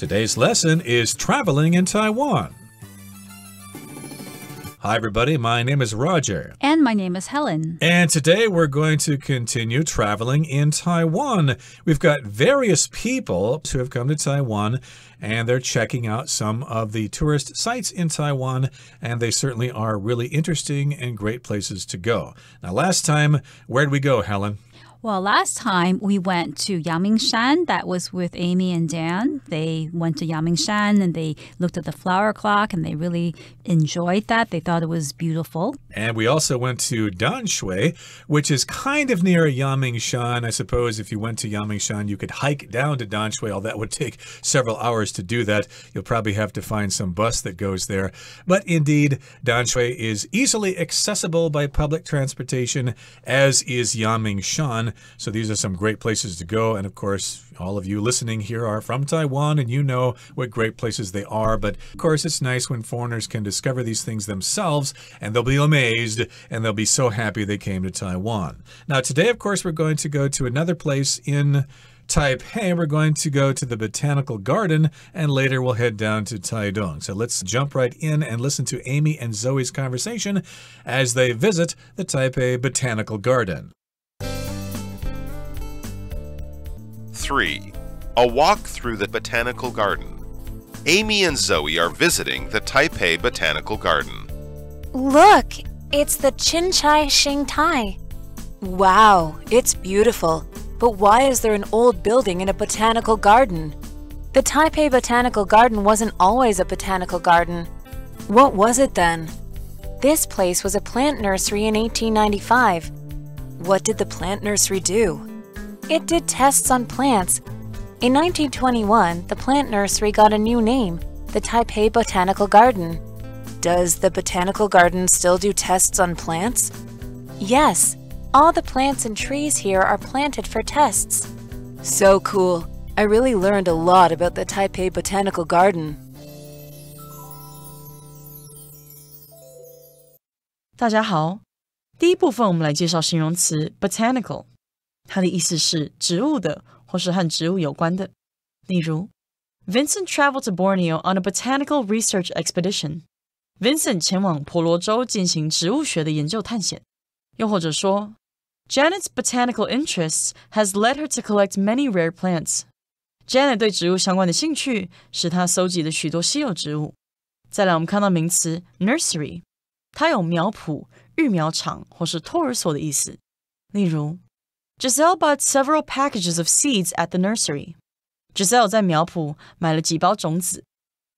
Today's lesson is traveling in Taiwan. Hi, everybody. My name is Roger. And my name is Helen. And today we're going to continue traveling in Taiwan. We've got various people who have come to Taiwan, and they're checking out some of the tourist sites in Taiwan, and they certainly are really interesting and great places to go. Now, last time, where did we go, Helen? Well, last time we went to Yangmingshan. That was with Amy and Dan. They went to Yangmingshan and they looked at the flower clock and they really enjoyed that. They thought it was beautiful. And we also went to Danshui, which is kind of near Yangmingshan. I suppose if you went to Yangmingshan, you could hike down to Danshui. Although that would take several hours to do that. You'll probably have to find some bus that goes there. But indeed, Danshui is easily accessible by public transportation, as is Yangmingshan. So these are some great places to go. And of course, all of you listening here are from Taiwan and you know what great places they are. But of course, it's nice when foreigners can discover these things themselves and they'll be amazed and they'll be so happy they came to Taiwan. Now, today, of course, we're going to go to another place in Taipei. We're going to go to the Botanical Garden, and later we'll head down to Taidong. So let's jump right in and listen to Amy and Zoe's conversation as they visit the Taipei Botanical Garden. 3. A walk through the Botanical Garden. Amy and Zoe are visiting the Taipei Botanical Garden. Look, it's the Qinchai Xingtai. Wow, it's beautiful. But why is there an old building in a botanical garden? The Taipei Botanical Garden wasn't always a botanical garden. What was it then? This place was a plant nursery in 1895. What did the plant nursery do? It did tests on plants. In 1921, the plant nursery got a new name, the Taipei Botanical Garden. Does the Botanical Garden still do tests on plants? Yes, all the plants and trees here are planted for tests. So cool. I really learned a lot about the Taipei Botanical Garden. 大家好，第一部分我们来介绍形容词 botanical。它的意思是植物的，或是和植物有关的。例如 Vincent traveled to Borneo on a botanical research expedition. Vincent 前往婆罗洲进行植物学的研究探险。又或者说 Janet's botanical interests has led her to collect many rare plants. Janet 对植物相关的兴趣使她搜集了许多稀有植物。再来我们看到名词 nursery， 它有苗圃、育苗场或是托儿所的意思。例如Giselle bought several packages of seeds at the nursery. Giselle 在苗圃买了几包种子。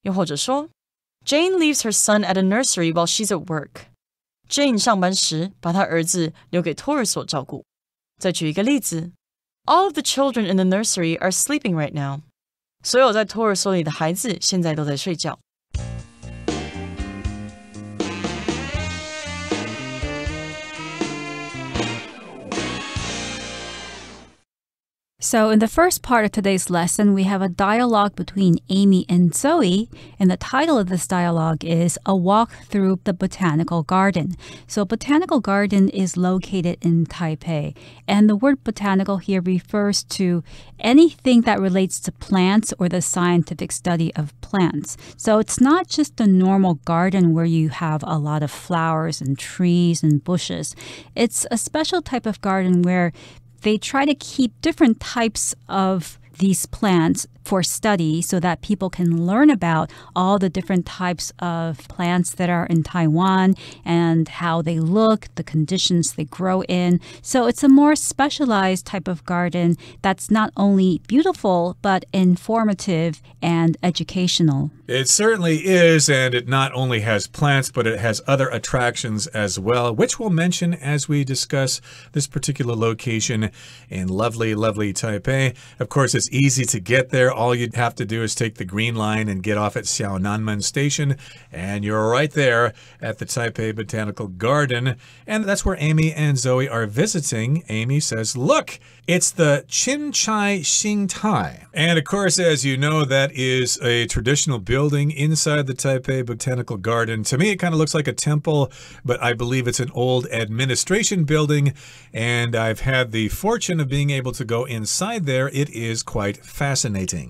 又或者说 Jane leaves her son at a nursery while she's at work. Jane 上班时把她儿子留给托儿所照顾。再举一个例子 All of the children in the nursery are sleeping right now. 所有在托儿所里的孩子现在都在睡觉。So in the first part of today's lesson, we have a dialogue between Amy and Zoe, and the title of this dialogue is A Walk Through the Botanical Garden. So Botanical Garden is located in Taipei, and the word botanical here refers to anything that relates to plants or the scientific study of plants. So it's not just a normal garden where you have a lot of flowers and trees and bushes. It's a special type of garden where they try to keep different types of these plants for study so that people can learn about all the different types of plants that are in Taiwan and how they look, the conditions they grow in. So it's a more specialized type of garden that's not only beautiful, but informative and educational. It certainly is, and it not only has plants, but it has other attractions as well, which we'll mention as we discuss this particular location in lovely, lovely Taipei. Of course, it's easy to get there. All you'd have to do is take the green line and get off at Xiaonanmen Station, and you're right there at the Taipei Botanical Garden. And that's where Amy and Zoe are visiting. Amy says, look, it's the Qinchai Xingtai. And of course, as you know, that is a traditional building inside the Taipei Botanical Garden. To me, it kind of looks like a temple, but I believe it's an old administration building, and I've had the fortune of being able to go inside there. It is quite fascinating.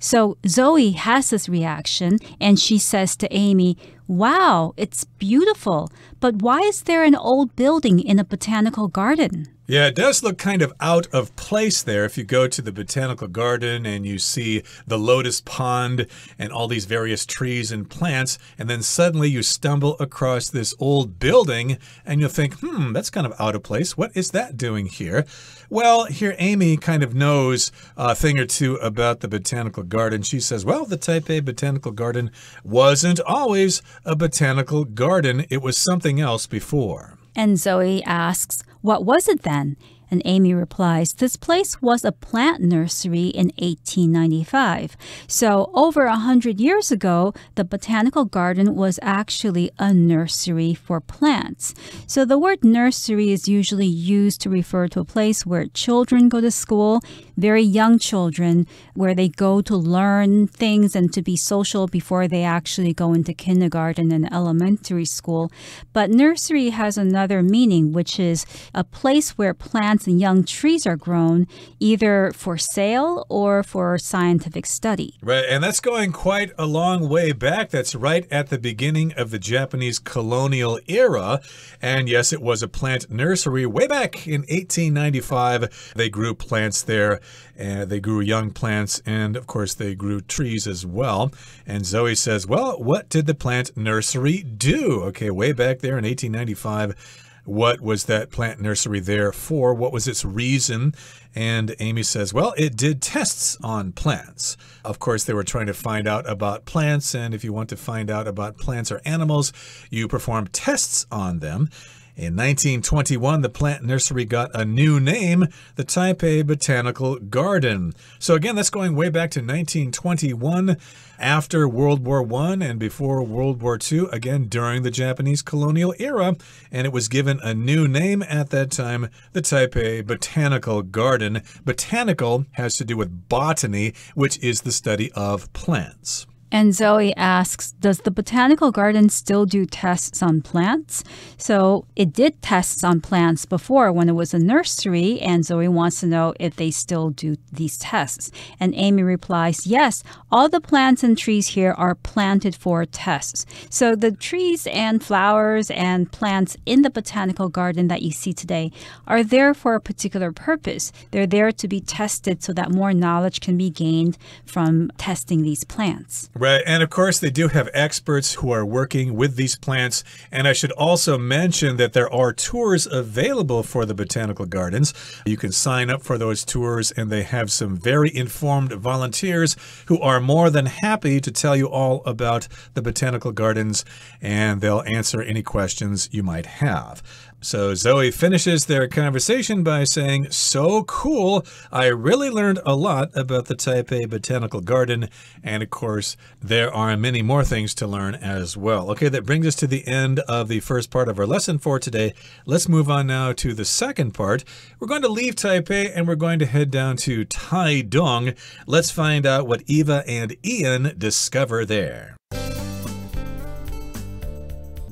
So Zoe has this reaction and she says to Amy, "Wow, it's beautiful, but why is there an old building in a botanical garden?" Yeah, it does look kind of out of place there if you go to the botanical garden and you see the lotus pond and all these various trees and plants, and then suddenly you stumble across this old building and you'll think, that's kind of out of place. What is that doing here? Well, here Amy kind of knows a thing or two about the botanical garden. She says, well, the Taipei Botanical Garden wasn't always a botanical garden. It was something else before. And Zoe asks, "What was it then?" And Amy replies, "This place was a plant nursery in 1895. So over 100 years ago, the botanical garden was actually a nursery for plants." So the word nursery is usually used to refer to a place where children go to school, very young children, where they go to learn things and to be social before they actually go into kindergarten and elementary school. But nursery has another meaning, which is a place where plants and young trees are grown, either for sale or for scientific study. Right, and that's going quite a long way back. That's right at the beginning of the Japanese colonial era. And yes, it was a plant nursery way back in 1895. They grew plants there, and they grew young plants, and of course they grew trees as well. And Zoe says, well, what did the plant nursery do? Okay, way back there in 1895. What was that plant nursery there for? What was its reason? And Amy says, well, it did tests on plants. Of course, they were trying to find out about plants, and if you want to find out about plants or animals, you perform tests on them. In 1921, the plant nursery got a new name, the Taipei Botanical Garden. So again, that's going way back to 1921, after World War I and before World War II, again during the Japanese colonial era. And it was given a new name at that time, the Taipei Botanical Garden. Botanical has to do with botany, which is the study of plants. And Zoe asks, does the botanical garden still do tests on plants? So it did tests on plants before when it was a nursery, and Zoe wants to know if they still do these tests. And Amy replies, yes, all the plants and trees here are planted for tests. So the trees and flowers and plants in the botanical garden that you see today are there for a particular purpose. They're there to be tested so that more knowledge can be gained from testing these plants. Right, and of course they do have experts who are working with these plants. And I should also mention that there are tours available for the botanical gardens. You can sign up for those tours, and they have some very informed volunteers who are more than happy to tell you all about the botanical gardens, and they'll answer any questions you might have. So Zoe finishes their conversation by saying, so cool. I really learned a lot about the Taipei Botanical Garden. And of course, there are many more things to learn as well. Okay, that brings us to the end of the first part of our lesson for today. Let's move on now to the second part. We're going to leave Taipei and we're going to head down to Taidong. Let's find out what Eva and Ian discover there.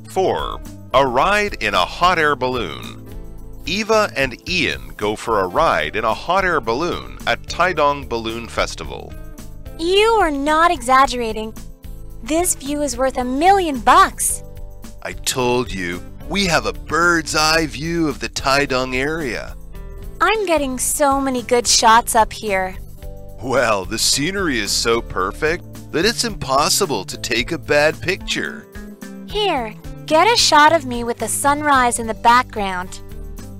4. A ride in a hot air balloon. Eva and Ian go for a ride in a hot air balloon at Taidong Balloon Festival. You are not exaggerating. This view is worth $1 million. I told you, we have a bird's eye view of the Taidong area. I'm getting so many good shots up here. Well, the scenery is so perfect that it's impossible to take a bad picture. Here, get a shot of me with the sunrise in the background.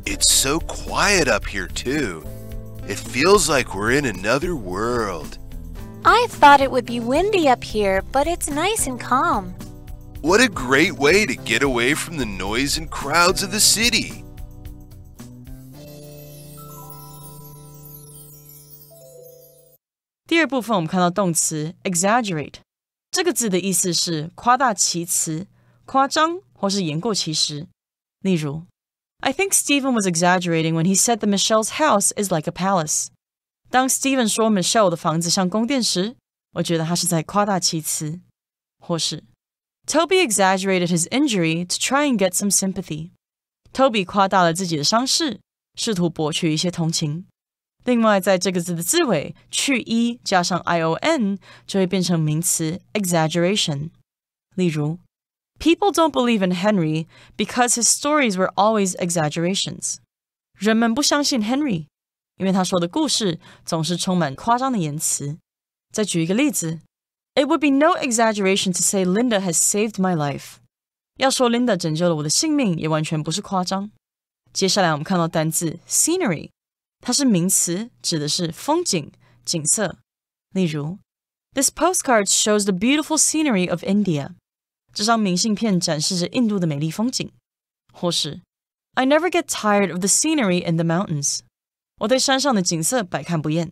It's so quiet up here, too. It feels like we're in another world. I thought it would be windy up here, but it's nice and calm. What a great way to get away from the noise and crowds of the city. 第二部分我们看到动词 exaggerate， 这个字的意思是夸大其词、夸张或是言过其实。例如 I think Stephen was exaggerating when he said that Michelle's house is like a palace. 当 Stephen 说 Michelle 的房子像宫殿时，我觉得他是在夸大其词。或是 Toby exaggerated his injury to try and get some sympathy. Toby 夸大了自己的伤势，试图博取一些同情。另外，在这个字的字尾去一加上 ion 就会变成名词 exaggeration。例如 People don't believe in Henry because his stories were always exaggerations. 人们不相信 Henry， 因为他说的故事总是充满夸张的言辞。再举一个例子 It would be no exaggeration to say Linda has saved my life. 要说 Linda 拯救了我的性命也完全不是夸张。接下来我们看到单字 scenery， 它是名词，指的是风景、景色。例如 This postcard shows the beautiful scenery of India. 这张明信片展示着印度的美丽风景。或是 I never get tired of the scenery in the mountains. 我对山上的景色百看不厌。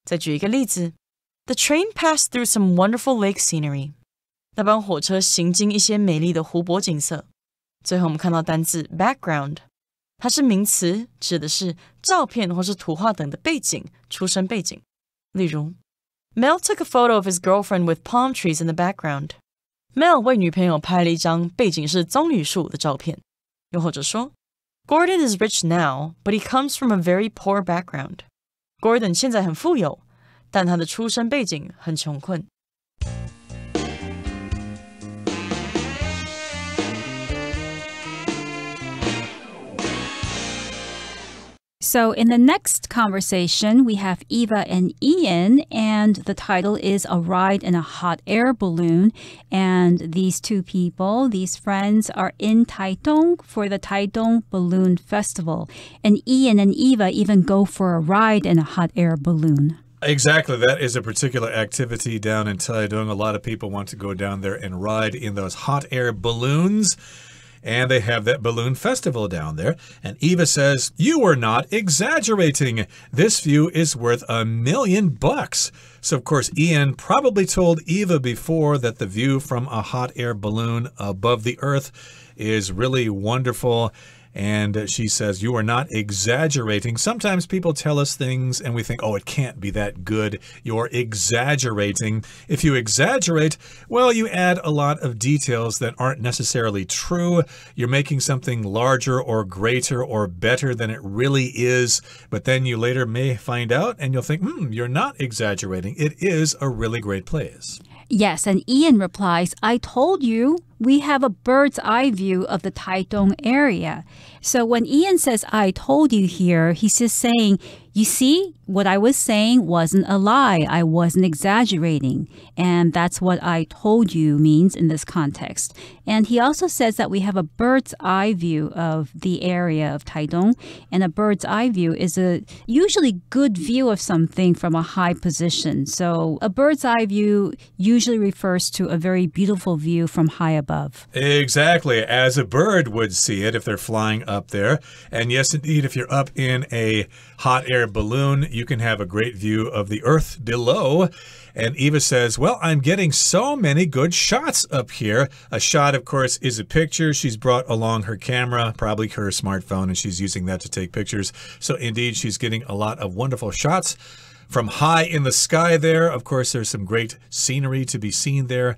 再举一个例子 The train passed through some wonderful lake scenery. 那班火车行经一些美丽的湖泊景色。最后我们看到单字 background， 它是名词，指的是照片或是图画等的背景、出身背景。例如 Mel took a photo of his girlfriend with palm trees in the background. Mel 为女朋友拍了一张背景是棕榈树的照片。又或者说 Gordon is rich now, but he comes from a very poor background. Gordon 现在很富有，但他的出身背景很穷困。So in the next conversation, we have Eva and Ian, and the title is A Ride in a Hot Air Balloon. And these two people, these friends, are in Taitung for the Taitung Balloon Festival. And Ian and Eva even go for a ride in a hot air balloon. Exactly. That is a particular activity down in Taitung. A lot of people want to go down there and ride in those hot air balloons. And they have that balloon festival down there. And Eva says, you are not exaggerating. This view is worth $1 million. So, of course, Ian probably told Eva before that the view from a hot air balloon above the earth is really wonderful. And she says, you are not exaggerating. Sometimes people tell us things and we think, oh, it can't be that good. You're exaggerating. If you exaggerate, well, you add a lot of details that aren't necessarily true. You're making something larger or greater or better than it really is. But then you later may find out and you'll think, you're not exaggerating. It is a really great place. Yes, and Ian replies, I told you. We have a bird's eye view of the Taitung area. So when Ian says, I told you here, he's just saying, you see, what I was saying wasn't a lie. I wasn't exaggerating. And that's what I told you means in this context. And he also says that we have a bird's eye view of the area of Taitung. And a bird's eye view is a usually good view of something from a high position. So a bird's eye view usually refers to a very beautiful view from high above. Exactly, as a bird would see it if they're flying up there. And yes, indeed, if you're up in a hot air balloon, you can have a great view of the earth below. And Eva says, well, I'm getting so many good shots up here. A shot, of course, is a picture. She's brought along her camera, probably her smartphone, and she's using that to take pictures. So indeed, she's getting a lot of wonderful shots from high in the sky there. Of course, there's some great scenery to be seen there.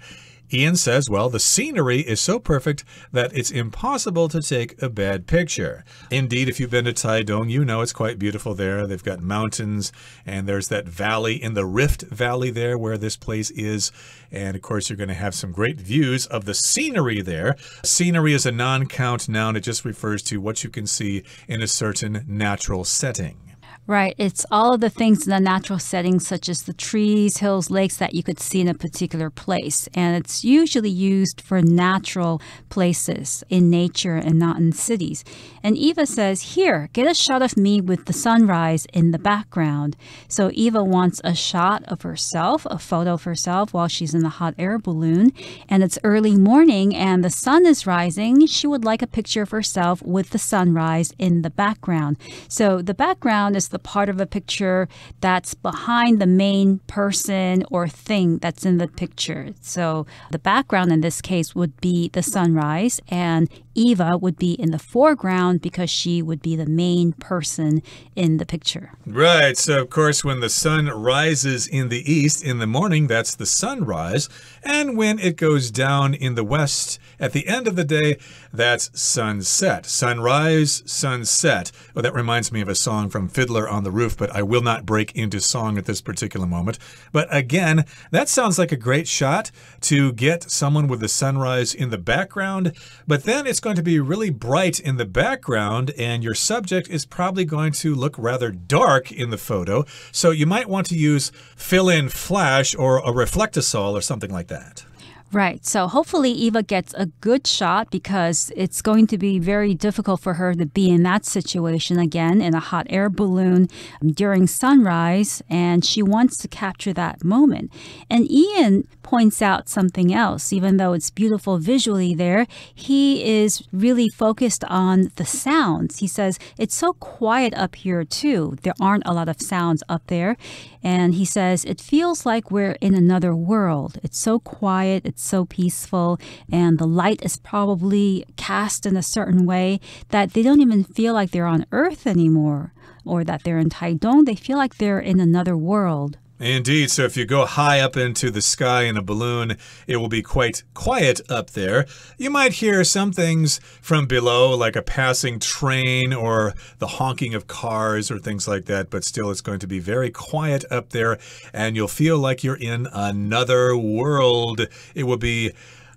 Ian says, well, the scenery is so perfect that it's impossible to take a bad picture. Indeed, if you've been to Taitung, you know it's quite beautiful there. They've got mountains, and there's that valley in the Rift Valley there where this place is. And, of course, you're going to have some great views of the scenery there. Scenery is a non-count noun. It just refers to what you can see in a certain natural setting. Right. It's all of the things in the natural settings, such as the trees, hills, lakes that you could see in a particular place. And it's usually used for natural places in nature and not in cities. And Eva says, here, get a shot of me with the sunrise in the background. So Eva wants a shot of herself, a photo of herself while she's in the hot air balloon. And it's early morning and the sun is rising. She would like a picture of herself with the sunrise in the background. So the background is the part of a picture that's behind the main person or thing that's in the picture. So the background in this case would be the sunrise, and Eva would be in the foreground because she would be the main person in the picture. Right. So, of course, when the sun rises in the east in the morning, that's the sunrise. And when it goes down in the west at the end of the day, that's sunset. Sunrise, sunset. Oh, that reminds me of a song from Fiddler on the Roof, but I will not break into song at this particular moment. But again, that sounds like a great shot to get someone with the sunrise in the background, but then it's going to be really bright in the background, and your subject is probably going to look rather dark in the photo. So you might want to use fill-in flash or a reflectosol or something like that. Right. So hopefully Eva gets a good shot because it's going to be very difficult for her to be in that situation again in a hot air balloon during sunrise, and she wants to capture that moment. And Ian points out something else. Even though it's beautiful visually there, he is really focused on the sounds. He says, it's so quiet up here too. There aren't a lot of sounds up there. And he says, it feels like we're in another world. It's so quiet, it's so peaceful, and the light is probably cast in a certain way that they don't even feel like they're on Earth anymore, or that they're in Taidong. They feel like they're in another world. Indeed. So if you go high up into the sky in a balloon, it will be quite quiet up there. You might hear some things from below, like a passing train or the honking of cars or things like that, but still it's going to be very quiet up there, and you'll feel like you're in another world. It will be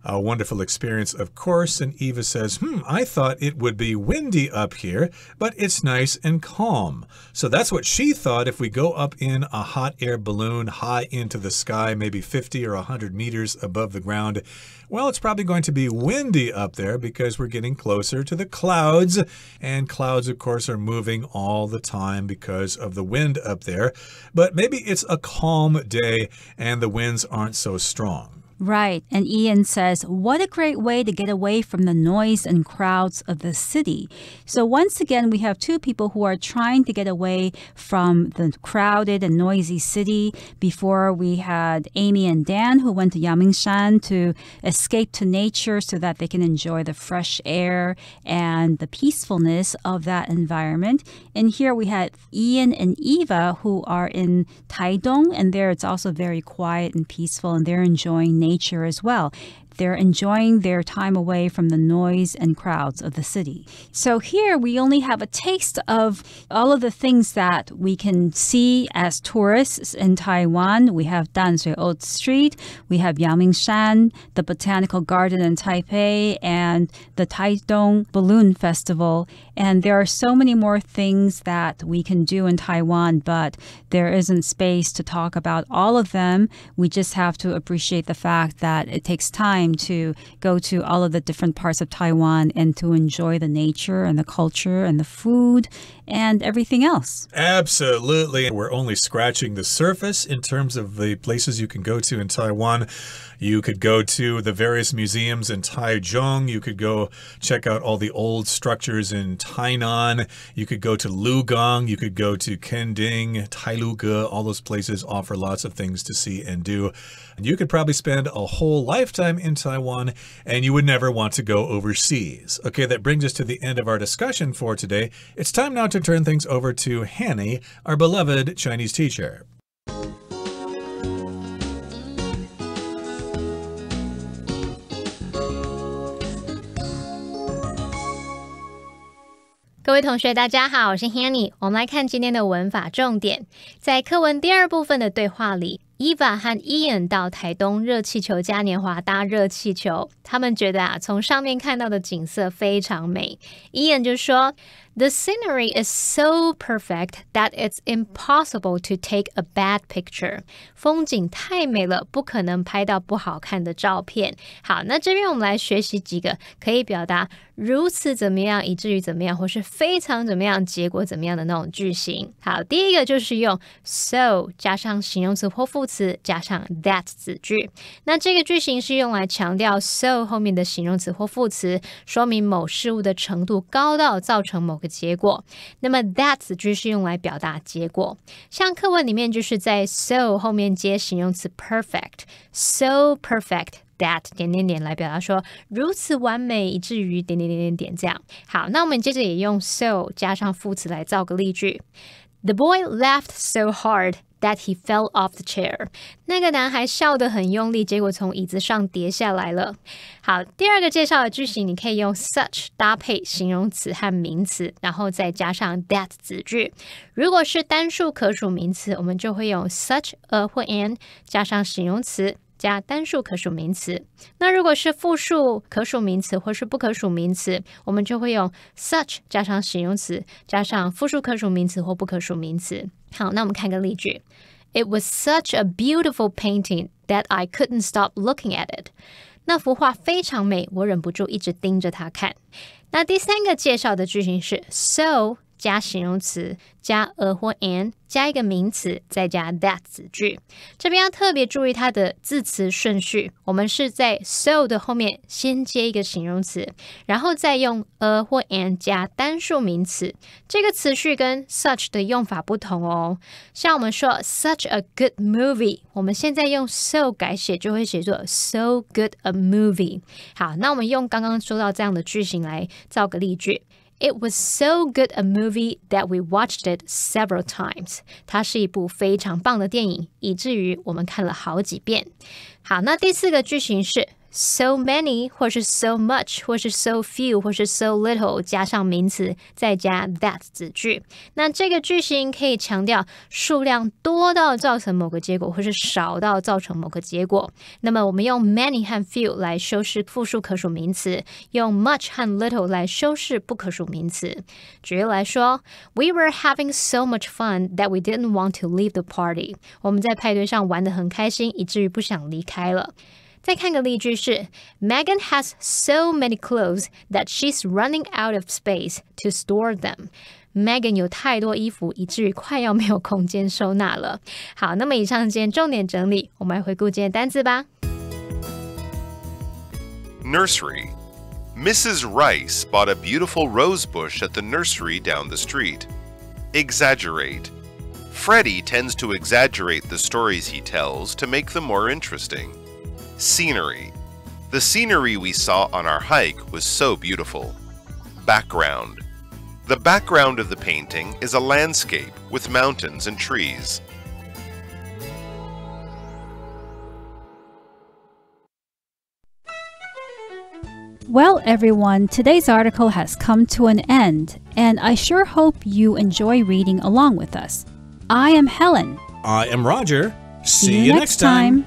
a wonderful experience, of course. And Eva says, I thought it would be windy up here, but it's nice and calm. So that's what she thought. If we go up in a hot air balloon high into the sky, maybe 50 or 100 meters above the ground, well, it's probably going to be windy up there because we're getting closer to the clouds. And clouds, of course, are moving all the time because of the wind up there. But maybe it's a calm day and the winds aren't so strong. Right. And Ian says, what a great way to get away from the noise and crowds of the city. So once again, we have two people who are trying to get away from the crowded and noisy city. Before, we had Amy and Dan who went to Yamingshan to escape to nature so that they can enjoy the fresh air and the peacefulness of that environment. And here we had Ian and Eva who are in Taidong, and there it's also very quiet and peaceful, and they're enjoying nature as well. They're enjoying their time away from the noise and crowds of the city. So here we only have a taste of all of the things that we can see as tourists in Taiwan. We have Danshui Old Street, we have Yamingshan, the Botanical Garden in Taipei, and the Taidong Balloon Festival. And there are so many more things that we can do in Taiwan, but there isn't space to talk about all of them. We just have to appreciate the fact that it takes time to go to all of the different parts of Taiwan and to enjoy the nature and the culture and the food and everything else. Absolutely. We're only scratching the surface in terms of the places you can go to in Taiwan. You could go to the various museums in Taichung. You could go check out all the old structures in Tainan. You could go to Lugang. You could go to Kending, Tailuge. All those places offer lots of things to see and do. You could probably spend a whole lifetime in Taiwan, and you would never want to go overseas. Okay, that brings us to the end of our discussion for today. It's time now to turn things over to Hanny, our beloved Chinese teacher. 各位同学大家好，我是 Hanny。 我们来看今天的文法重点。在课文第二部分的对话里， Eva 和 Ian 到台东热气球嘉年华搭热气球，他们觉得从上面看到的景色非常美。 Ian 就说 The scenery is so perfect that it's impossible to take a bad picture. 风景太美了，不可能拍到不好看的照片。好，那这边我们来学习几个可以表达如此怎么样，以至于怎么样，或是非常怎么样，结果怎么样的那种句型。好，第一个就是用 so 加上形容词或副词加上 that 子句。那这个句型是用来强调 so 后面的形容词或副词，说明某事物的程度高到造成某个结果。那么 that 子句是用来表达结果。像课文里面就是在 so 后面接形容词 perfect， so perfect that 点点点来表达说如此完美以至于点点点点点这样。好，那我们接着也用 so 加上副词来造个例句。The boy laughed so hard that he fell off the chair. 那个男孩笑得很用力，结果从椅子上跌下来了。好，第二个介绍的句型，你可以用 such 搭配形容词和名词，然后再加上 that 子句。如果是单数可数名词，我们就会用 such a 或 an 加上形容词加单数可数名词。那如果是复数可数名词或是不可数名词，我们就会用 such 加上形容词加上复数可数名词或不可数名词。好，那我们看个例句。It was such a beautiful painting that I couldn't stop looking at it. 那幅画非常美，我忍不住一直盯着它看。那第三个介绍的句型是 so 加形容词加 a 或 an 加一个名词再加 that 子句。这边要特别注意它的字词顺序，我们是在 so 的后面先接一个形容词，然后再用 a 或 an 加单数名词。这个词序跟 such 的用法不同哦。像我们说 such a good movie， 我们现在用 so 改写就会写作 so good a movie。 好，那我们用刚刚说到这样的句型来造个例句。It was so good a movie that we watched it several times. 它是一部非常棒的电影，以至于我们看了好几遍。好，那第四个句型是so many 或是 so much 或是 so few 或是 so little 加上名词再加 that 子句。那这个句型可以强调数量多到造成某个结果或是少到造成某个结果。那么我们用 many 和 few 来修饰复数可数名词，用 much 和 little 来修饰不可数名词。举例来说， We were having so much fun that we didn't want to leave the party. 我们在派对上玩得很开心，以至于不想离开了。再看个例句是 Megan has so many clothes that she's running out of space to store them. Megan 有太多衣服，以至于快要没有空间收纳了。好，那么以上是今天重点整理，我们来回顾今天单字吧。Nursery. Mrs. Rice bought a beautiful rose bush at the nursery down the street. Exaggerate. Freddie tends to exaggerate the stories he tells to make them more interesting.Scenery. The scenery we saw on our hike was so beautiful. Background. The background of the painting is a landscape with mountains and trees. Well, everyone, today's article has come to an end, and I sure hope you enjoy reading along with us. I am Helen. I am Roger. See you next time.